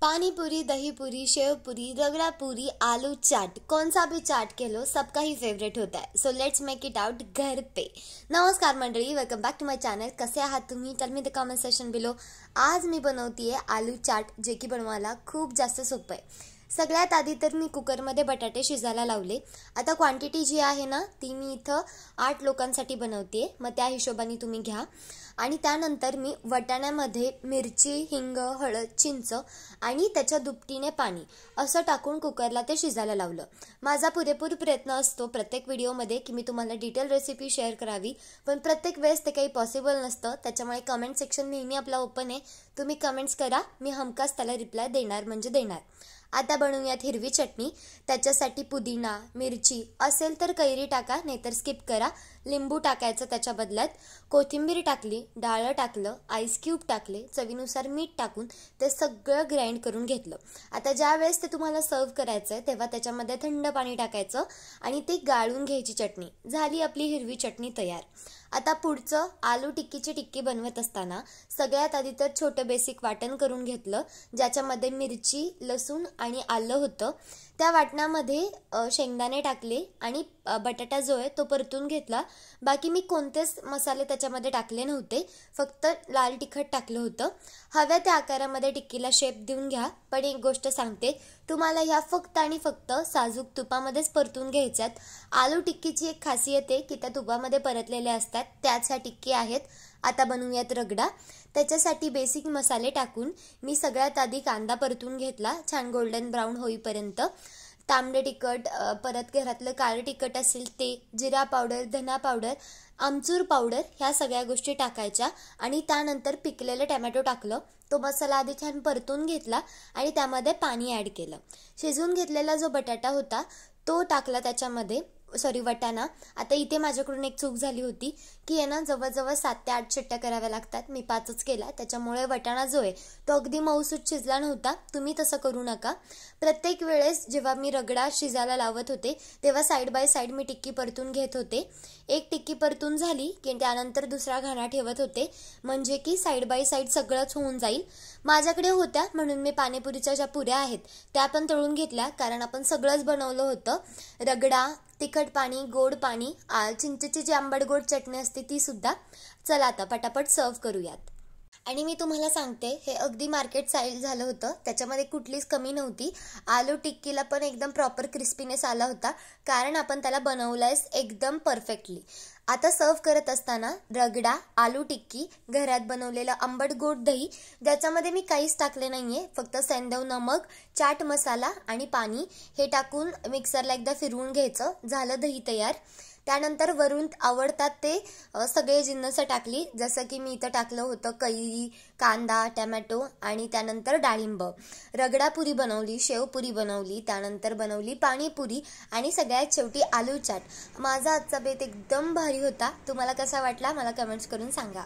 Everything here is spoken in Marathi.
पानी पूरी, दही पूरी, शेव पूरी, रगड़ा पूरी, आलू चाट, कौन सा भी चाट के लो सबका ही फेवरेट होता है. So let's make it out घर पे. नमस्कार मंडळी, welcome back to my channel. कसे आहात तुम्ही? Tell me the comment section below. आज मी बनवतीये आलू चाट, जे की बनवायला खूप जास्त सोपं आहे. सगळ्यात आधी तर मी कुकरमध्ये बटाटे शिजायला लावले. आता क्वांटिटी जी आहे ना ती मी इथं 8 लोकांसाठी बनवते, मग त्या हिशोबाने तुम्ही घ्या. आणि त्यानंतर मी वाटाण्यामध्ये मिरची, हिंग, हळद, चिंच आणि त्याच्या दुपटीने पाणी असं टाकून कुकरला ते शिजायला लावलं. माझा पुरेपूर प्रयत्न असतो प्रत्येक व्हिडिओमध्ये की मी तुम्हाला डिटेल रेसिपी शेअर करावी, पण प्रत्येक वेळेस ते काही पॉसिबल नसतं. त्याच्यामुळे कमेंट सेक्शन नेहमी आपला ओपन आहे. तुम्ही कमेंट्स करा, मी हमखास त्याला रिप्लाय देणार म्हणजे देणार. आता बनवूयात हिरवी चटणी. त्याच्यासाठी पुदिना, मिरची असेल तर कैरी टाका, नाहीतर स्किप करा. लिंबू टाकायचं त्याच्या बदल्यात. कोथिंबीर टाकली, डाळ टाकलं, आईस क्यूब टाकले, चवीनुसार मीठ टाकून ते सगळं ग्राइंड करून घेतलं. आता ज्या वेळेस ते तुम्हाला सर्व करायचं आहे तेव्हा त्याच्यामध्ये थंड पाणी टाकायचं आणि ते गाळून घ्यायची चटणी. झाली आपली हिरवी चटणी तयार. आता पुढचं आलू टिक्कीची टिक्की बनवत असताना सगळ्यात आधी तर छोटं बेसिक वाटण करून घेतलं, ज्याच्यामध्ये मिरची, लसूण आणि आलं होतं. त्या वाटणामध्ये शेंगदाणे टाकले आणि बटाटा जो आहे तो परतून घेतला. बाकी मी कोणतेच मसाले त्याच्यामध्ये टाकले नव्हते, फक्त लाल तिखट टाकलं होतं. हव्या त्या आकारामध्ये टिक्कीला शेप देऊन घ्या. पण एक गोष्ट सांगते, तुम्हाला ह्या फक्त आणि फक्त साजूक तुपामध्येच परतून घ्यायच्यात. आलू टिक्कीची एक खासियत आहे की त्या तुपामध्ये परतलेल्या असतात, त्याच ह्या टिक्की आहेत. आता बनवूयात रगडा. त्याच्यासाठी बेसिक मसाले टाकून मी सगळ्यात आधी कांदा परतून घेतला छान गोल्डन ब्राऊन होईपर्यंत. तांबडे तिखट, परत घरातलं काळं तिखट असेल ते, जिरा पावडर, धना पावडर, आमचूर पावडर ह्या सगळ्या गोष्टी टाकायच्या. आणि त्यानंतर पिकलेलं टोमॅटो टाकलं. तो मसाला आधी छान परतून घेतला आणि त्यामध्ये पाणी ॲड केलं. शिजवून घेतलेला जो बटाटा होता तो टाकला त्याच्यामध्ये, वाटाणा. आता इथे माझ्याकडून एक चूक झाली होती की आहे ना जवळजवळ 7 ते 8 शिट्ट्या कराव्या लागतात, मी 5च केला. त्याच्यामुळे वाटाणा जो आहे तो अगदी मऊसूत शिजला नव्हता. तुम्ही तसं करू नका. प्रत्येक वेळेस जेव्हा मी रगडा शिजायला लावत होते तेव्हा साईड बाय साईड मी टिक्की परतून घेत होते. एक टिक्की परतून झाली की त्यानंतर दुसरा घाणा ठेवत होते, म्हणजे की साईड बाय साईड सगळंच होऊन जाईल. माझ्याकडे होत्या म्हणून मी पाणीपुरीच्या ज्या पुऱ्या आहेत त्या पण तळून घेतल्या, कारण आपण सगळंच बनवलं होतं. रगडा, तिखट पाणी, गोड पाणी, चिंचेची जी आंबट गोड चटणी असते ती सुद्धा. चला आता पटापट सर्व करूयात. आणि मी तुम्हाला सांगते, हे अगदी मार्केट स्टाईल झालं होतं, त्याच्यामध्ये कुठलीच कमी नव्हती. आलू टिक्कीला पण एकदम प्रॉपर क्रिस्पीनेस आला होता, कारण आपण त्याला बनवलंय एकदम परफेक्टली. आता सर्व करत असताना रगडा, आलू टिक्की, घरात बनवलेलं आंबट गोड दही, ज्याच्यामध्ये मी काहीच टाकले नाहीये, फक्त सेंधव नमक, चाट मसाला आणि पाणी हे टाकून मिक्सरला एकदा फिरवून घ्यायचं. झालं दही तयार. त्यानंतर वरून आवडतात ते सगळे जिन्नस टाकली, जसं की मी इथं टाकलं होतं कैरी, कांदा, टोमॅटो आणि त्यानंतर डाळिंब. रगडापुरी बनवली, शेवपुरी बनवली, त्यानंतर बनवली पाणीपुरी आणि सगळ्यात शेवटी आलू चाट. माझा आजचा बेत एकदम भारी होता. तुम्हाला कसा वाटला मला कमेंट्स करून सांगा.